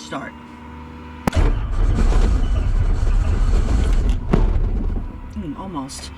start. Almost.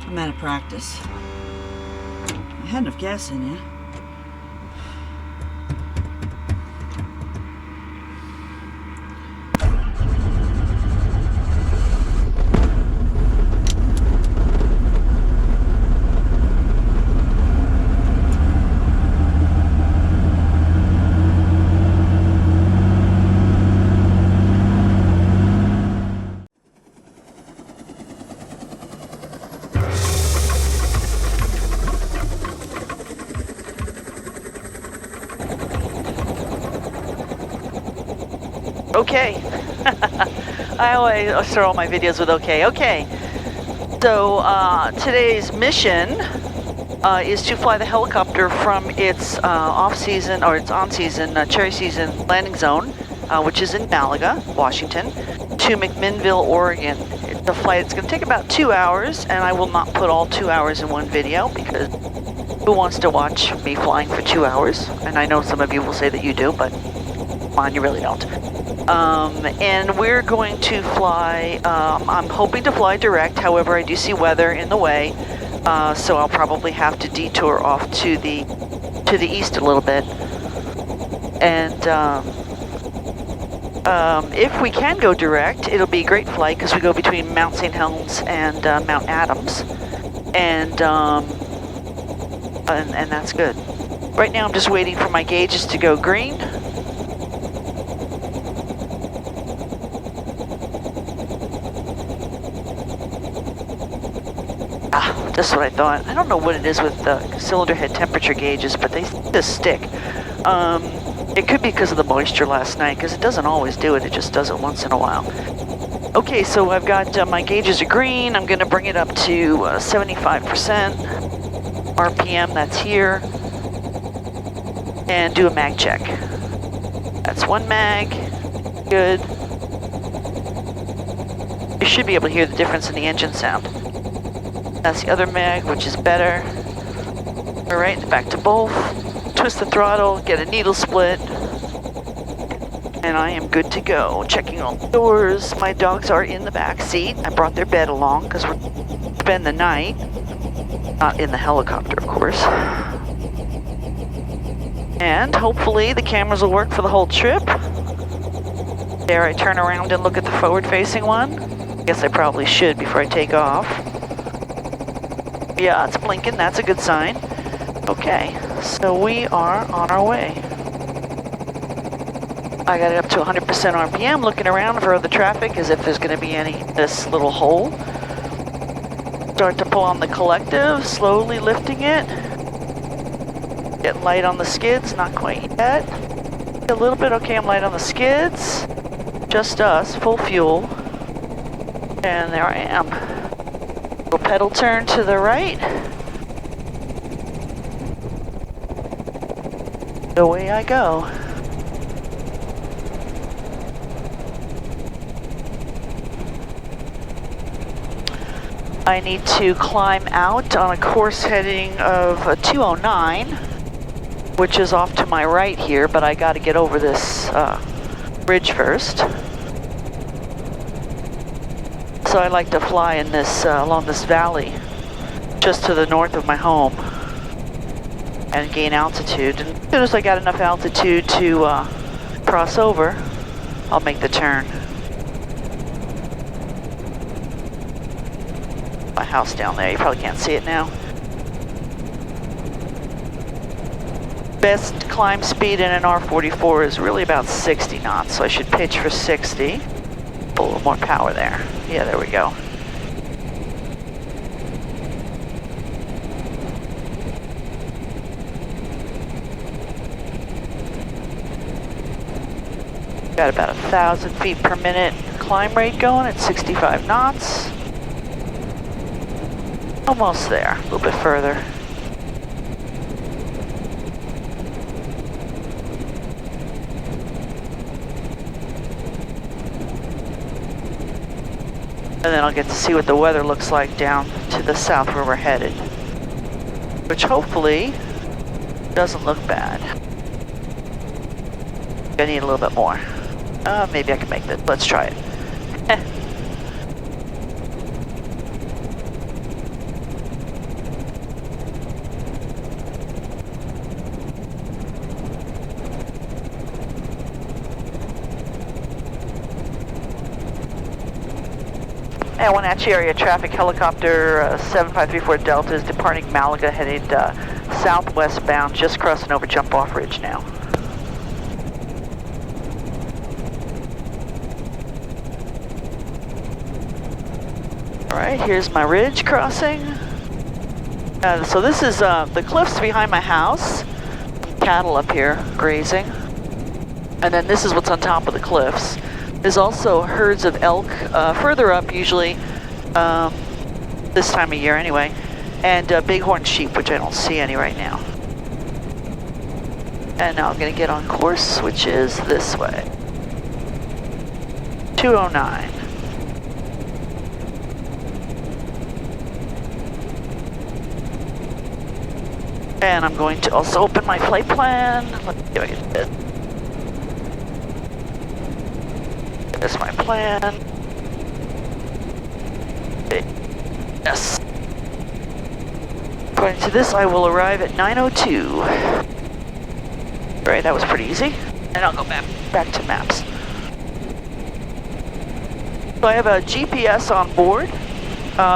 I'm out of practice. I had enough gas in you. Okay. I always start all my videos with okay. Okay. So today's mission is to fly the helicopter from its off-season or its on-season cherry season landing zone, which is in Malaga, Washington, to McMinnville, Oregon. It's a flight. It's going to take about 2 hours, and I will not put all 2 hours in one video because who wants to watch me flying for 2 hours? And I know some of you will say that you do, but come on, you really don't. And we're going to fly, I'm hoping to fly direct, however I do see weather in the way, so I'll probably have to detour off to the east a little bit. And if we can go direct, it'll be a great flight because we go between Mount St. Helens and Mount Adams, and that's good. Right now I'm just waiting for my gauges to go green. That's what I thought. I don't know what it is with the cylinder head temperature gauges, but they just stick. It could be because of the moisture last night, because it doesn't always do it. It just does it once in a while. Okay, so I've got my gauges are green. I'm going to bring it up to 75% RPM. That's here. And do a mag check. That's one mag. Good. You should be able to hear the difference in the engine sound. That's the other mag, which is better. All right, back to both. Twist the throttle, get a needle split, and I am good to go. Checking all the doors. My dogs are in the back seat. I brought their bed along because we're going to spend the night. Not in the helicopter, of course. And hopefully the cameras will work for the whole trip. Dare I turn around and look at the forward-facing one? I guess I probably should before I take off. Yeah, it's blinking. That's a good sign. Okay, so we are on our way. I got it up to 100% RPM, looking around for the traffic as if there's going to be any in this little hole. Start to pull on the collective, slowly lifting it. Get light on the skids, not quite yet. A little bit, okay, I'm light on the skids. Just us, full fuel. And there I am. Little pedal turn to the right. Away I go. I need to climb out on a course heading of 209, which is off to my right here, but I got to get over this ridge first. So I like to fly in this along this valley, just to the north of my home, and gain altitude. And as soon as I got enough altitude to cross over, I'll make the turn. My house down there, you probably can't see it now. Best climb speed in an R44 is really about 60 knots, so I should pitch for 60. Put a little more power there. Yeah, there we go. Got about 1,000 feet per minute climb rate going at 65 knots. Almost there, a little bit further. And then I'll get to see what the weather looks like down to the south where we're headed, which hopefully doesn't look bad. I need a little bit more. Maybe I can make this. Let's try it. And Wenatchee area traffic, helicopter 7534 Delta is departing Malaga, headed southwest bound, just crossing over Jumpoff Ridge now. Alright, here's my ridge crossing. So this is the cliffs behind my house. Cattle up here grazing. And then this is what's on top of the cliffs. There's also herds of elk further up usually, this time of year anyway, and bighorn sheep, which I don't see any right now. And now I'm going to get on course, which is this way. 209. And I'm going to also open my flight plan. Let's see if I can get it. There's my plan. Yes. According to this, I will arrive at 9:02. Right, that was pretty easy. And I'll go back to maps. So I have a GPS on board.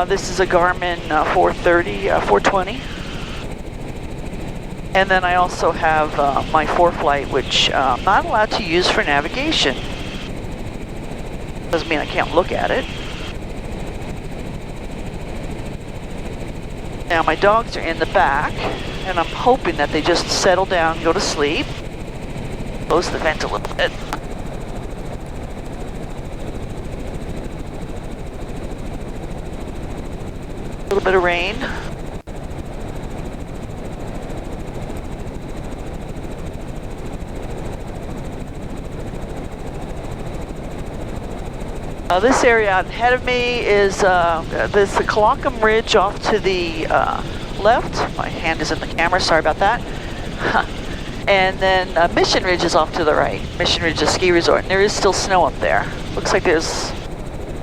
This is a Garmin 420. And then I also have my ForeFlight, which I'm not allowed to use for navigation. Doesn't mean I can't look at it. Now my dogs are in the back, and I'm hoping that they just settle down and go to sleep. Close the vent a little bit. A little bit of rain. This area out ahead of me is there's the Colockum Ridge off to the left. My hand is in the camera, sorry about that. And then Mission Ridge is off to the right. Mission Ridge is a ski resort, and there is still snow up there. Looks like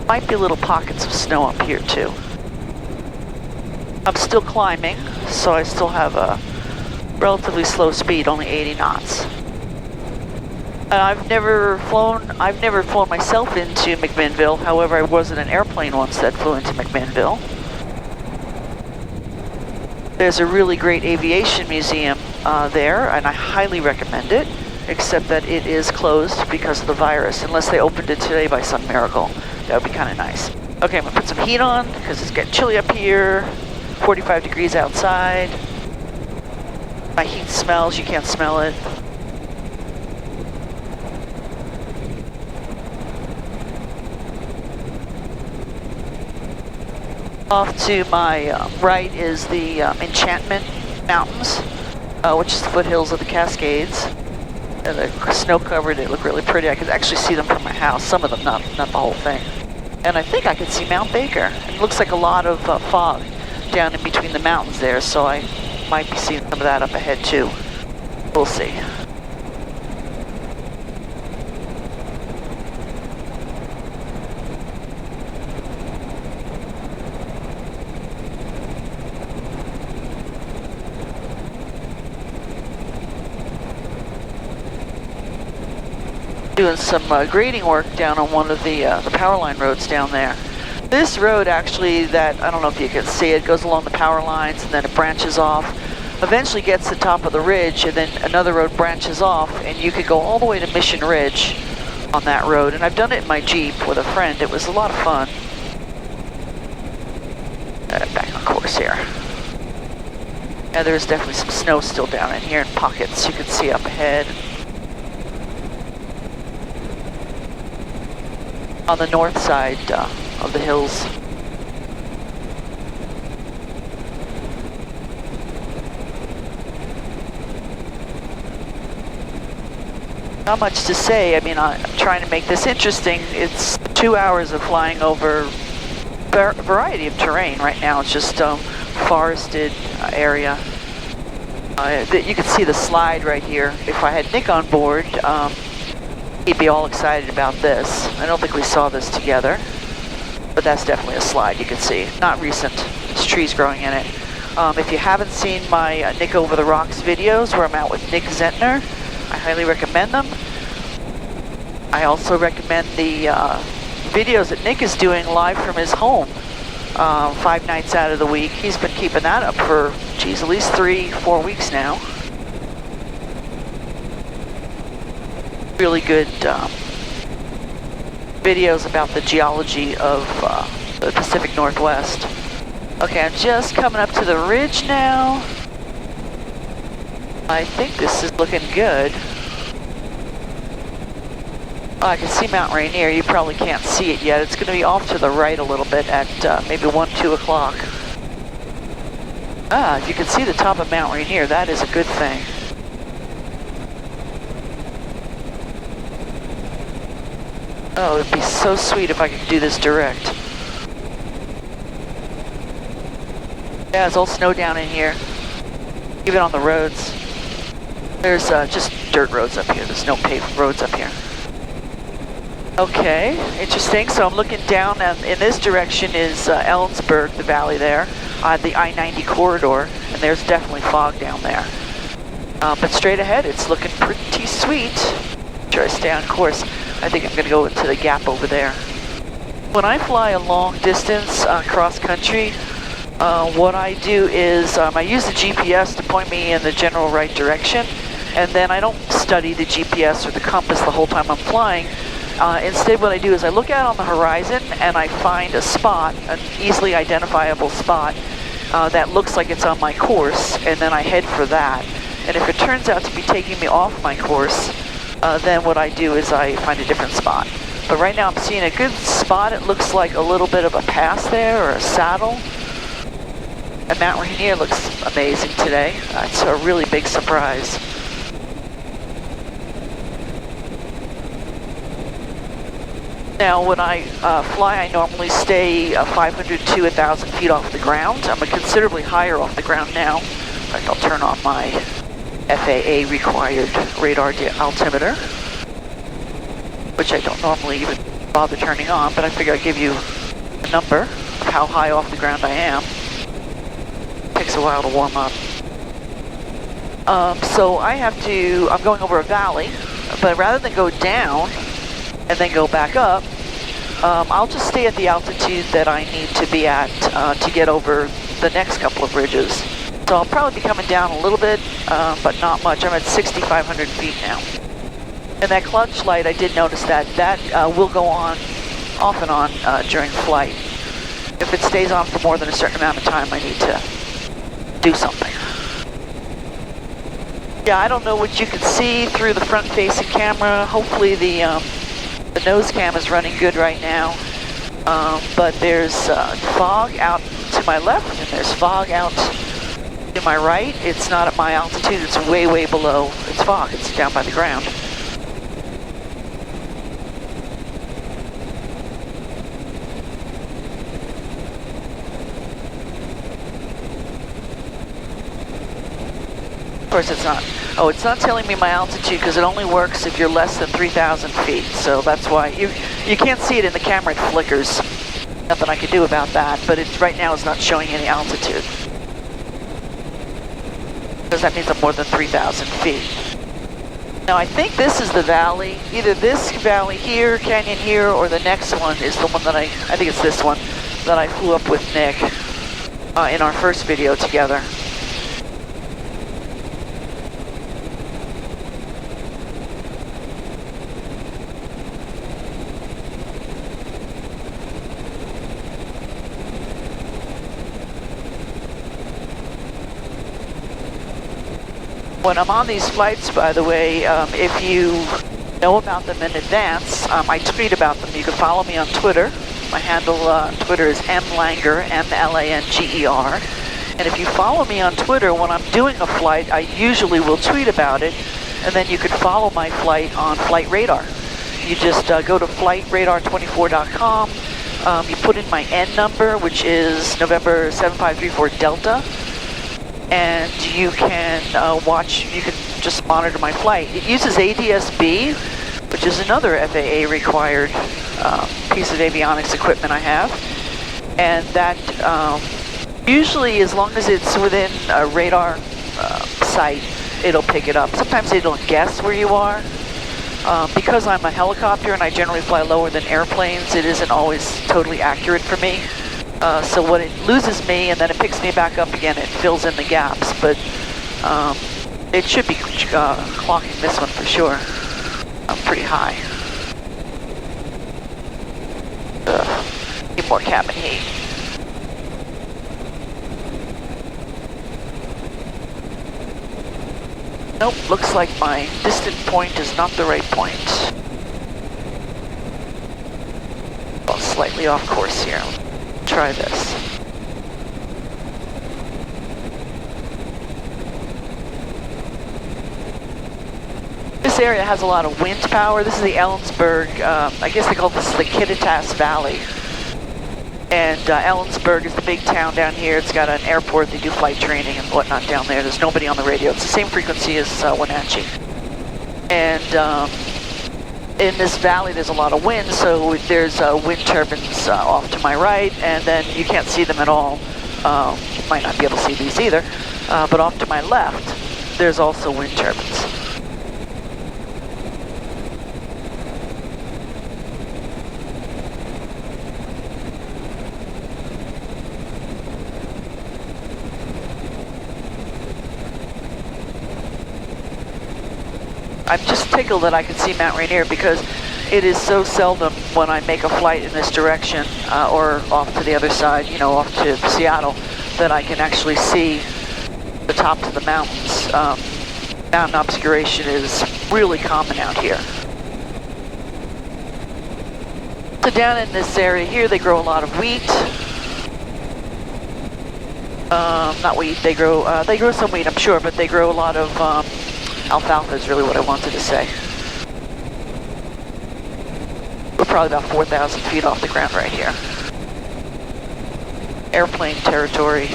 might be little pockets of snow up here too. I'm still climbing, so I still have a relatively slow speed, only 80 knots. I've never flown myself into McMinnville. However, I was in an airplane once that flew into McMinnville. There's a really great aviation museum there, and I highly recommend it, except that it is closed because of the virus, unless they opened it today by some miracle. That would be kind of nice. Okay, I'm gonna put some heat on because it's getting chilly up here. 45 degrees outside. My heat smells, you can't smell it. Off to my right is the Enchantment Mountains, which is the foothills of the Cascades. And they're snow-covered, they look really pretty. I could actually see them from my house, some of them, not the whole thing. And I think I could see Mount Baker. It looks like a lot of fog down in between the mountains there, so I might be seeing some of that up ahead too. We'll see. Doing some grading work down on one of the power line roads down there. This road actually, that I don't know if you can see it, goes along the power lines and then it branches off. Eventually gets to the top of the ridge, and then another road branches off, and you could go all the way to Mission Ridge on that road. And I've done it in my Jeep with a friend. It was a lot of fun. Back on course here. Yeah, there's definitely some snow still down in here in pockets you can see up ahead. On the north side of the hills. Not much to say. I mean, I'm trying to make this interesting. It's 2 hours of flying over a variety of terrain. Right now it's just forested area. You can see the slide right here. If I had Nick on board, he'd be all excited about this. I don't think we saw this together, but that's definitely a slide you can see. Not recent, there's trees growing in it. If you haven't seen my Nick Over the Rocks videos where I'm out with Nick Zentner, I highly recommend them. I also recommend the videos that Nick is doing live from his home 5 nights out of the week. He's been keeping that up for, geez, at least 3-4 weeks now. Really good videos about the geology of the Pacific Northwest. Okay, I'm just coming up to the ridge now. I think this is looking good. Oh, I can see Mount Rainier. You probably can't see it yet. It's going to be off to the right a little bit at maybe 1-2 o'clock. Ah, if you can see the top of Mount Rainier, that is a good thing. Oh, it'd be so sweet if I could do this direct. Yeah, it's all snow down in here, even on the roads. There's just dirt roads up here. There's no paved roads up here. Okay, interesting. So I'm looking down, and in this direction is Ellensburg, the valley there, the I-90 corridor, and there's definitely fog down there. But straight ahead, it's looking pretty sweet. Sure, I stay on course. I think I'm going to go into the gap over there. When I fly a long distance cross country, what I do is I use the GPS to point me in the general right direction, and then I don't study the GPS or the compass the whole time I'm flying. Instead, what I do is I look out on the horizon and I find a spot, an easily identifiable spot that looks like it's on my course, and then I head for that. And if it turns out to be taking me off my course, then what I do is I find a different spot. But right now I'm seeing a good spot. It looks like a little bit of a pass there, or a saddle. And Mount Rainier looks amazing today. It's a really big surprise. Now, when I fly, I normally stay 500 to 1,000 feet off the ground. I'm considerably higher off the ground now. In fact, I'll turn on my FAA required radar altimeter, which I don't normally even bother turning on, but I figure I'd give you a number of how high off the ground I am. Takes a while to warm up. So I'm going over a valley, but rather than go down and then go back up, I'll just stay at the altitude that I need to be at to get over the next couple of ridges. So I'll probably be coming down a little bit, but not much. I'm at 6,500 feet now. And that clutch light, I did notice that will go on, off and on during flight. If it stays on for more than a certain amount of time, I need to do something. Yeah, I don't know what you can see through the front-facing camera. Hopefully the nose cam is running good right now. But there's fog out to my left, and there's fog out to my right. It's not at my altitude. It's way, way below. It's fog. It's down by the ground. Of course it's not. Oh, it's not telling me my altitude because it only works if you're less than 3,000 feet. So that's why you can't see it in the camera. It flickers. Nothing I can do about that. But right now it's not showing any altitude, because that means I'm more than 3,000 feet. Now I think this is the valley. Either this valley here, canyon here, or the next one is the one that I think it's this one that I flew up with Nick in our first video together. When I'm on these flights, by the way, if you know about them in advance, I tweet about them. You can follow me on Twitter. My handle on Twitter is mlanger, M-L-A-N-G-E-R. And if you follow me on Twitter, when I'm doing a flight, I usually will tweet about it, and then you could follow my flight on Flight Radar. You just go to flightradar24.com. You put in my N number, which is November 7534 Delta. And you can you can just monitor my flight. It uses ADS-B, which is another FAA required piece of avionics equipment I have. And that usually, as long as it's within a radar sight, it'll pick it up. Sometimes it'll guess where you are. Because I'm a helicopter and I generally fly lower than airplanes, it isn't always totally accurate for me. So when it loses me and then it picks me back up again, it fills in the gaps. But it should be clocking this one for sure. I'm pretty high. Need more cabin heat. Nope, looks like my distant point is not the right point. Well, slightly off course here. Try this. This area has a lot of wind power. This is the Ellensburg, I guess they call this the Kittitas Valley. And Ellensburg is the big town down here. It's got an airport. They do flight training and whatnot down there. There's nobody on the radio. It's the same frequency as Wenatchee. And in this valley, there's a lot of wind, so there's wind turbines off to my right, and then you can't see them at all. You might not be able to see these either. But off to my left, there's also wind turbines. I'm just tickled that I can see Mount Rainier because it is so seldom when I make a flight in this direction or off to the other side, you know, off to Seattle, that I can actually see the tops of the mountains. Mountain obscuration is really common out here. So down in this area here, they grow a lot of wheat. Not wheat, they grow some wheat, I'm sure, but they grow a lot of alfalfa is really what I wanted to say. We're probably about 4,000 feet off the ground right here. Airplane territory.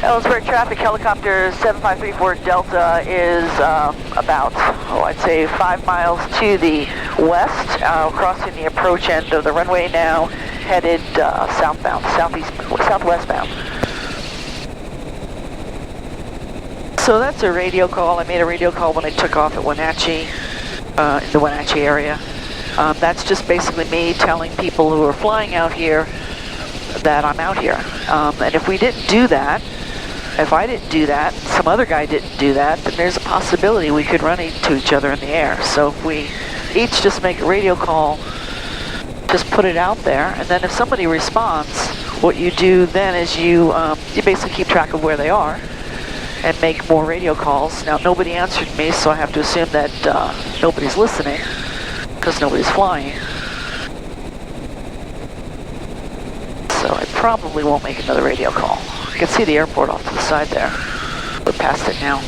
Ellensburg traffic, helicopter 7534 Delta is about, I'd say 5 miles to the west, crossing the approach end of the runway now, headed southbound, southwestbound. So that's a radio call. I made a radio call when I took off at Wenatchee, in the Wenatchee area. That's just basically me telling people who are flying out here that I'm out here. And if we didn't do that, if I didn't do that, some other guy didn't do that, then there's a possibility we could run into each other in the air. So if we each just make a radio call, just put it out there, and then if somebody responds, what you do then is you basically keep track of where they are and make more radio calls. Now nobody answered me, so I have to assume that nobody's listening because nobody's flying. So I probably won't make another radio call. You can see the airport off to the side there. We're past it now.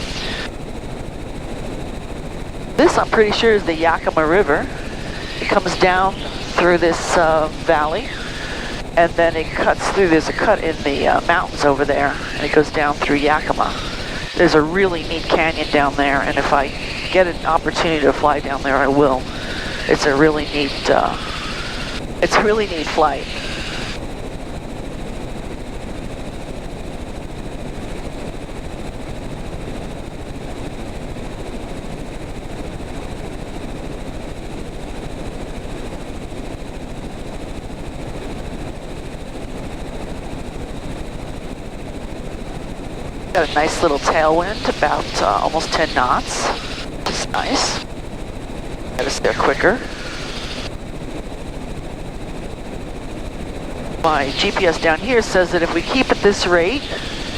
This, I'm pretty sure, is the Yakima River. It comes down through this valley, and then it cuts through. There's a cut in the mountains over there, and it goes down through Yakima. There's a really neat canyon down there, and if I get an opportunity to fly down there, I will. It's a really neat flight. Got a nice little tailwind, about almost 10 knots, which is nice. Got us there quicker. My GPS down here says that if we keep at this rate,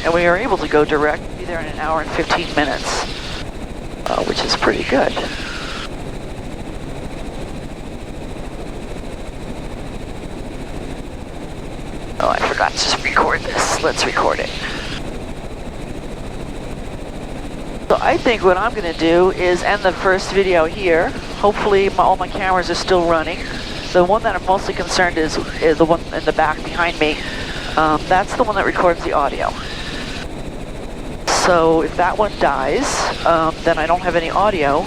and we are able to go direct, we'll be there in an hour and 15 minutes, which is pretty good. Oh, I forgot to just record this. Let's record it. So I think what I'm going to do is end the first video here. Hopefully all my cameras are still running. The one that I'm mostly concerned is the one in the back behind me. That's the one that records the audio. So if that one dies, then I don't have any audio,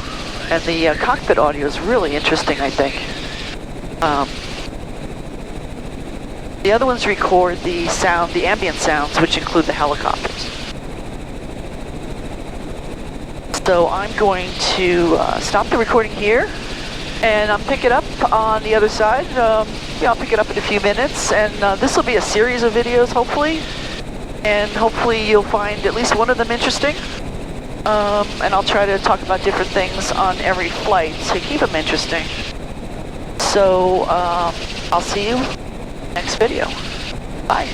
and the cockpit audio is really interesting, I think. The other ones record the sound, the ambient sounds, which include the helicopters. So I'm going to stop the recording here, and I'll pick it up on the other side. Yeah, I'll pick it up in a few minutes, and this will be a series of videos, hopefully. And hopefully you'll find at least one of them interesting. And I'll try to talk about different things on every flight to keep them interesting. So I'll see you next video. Bye.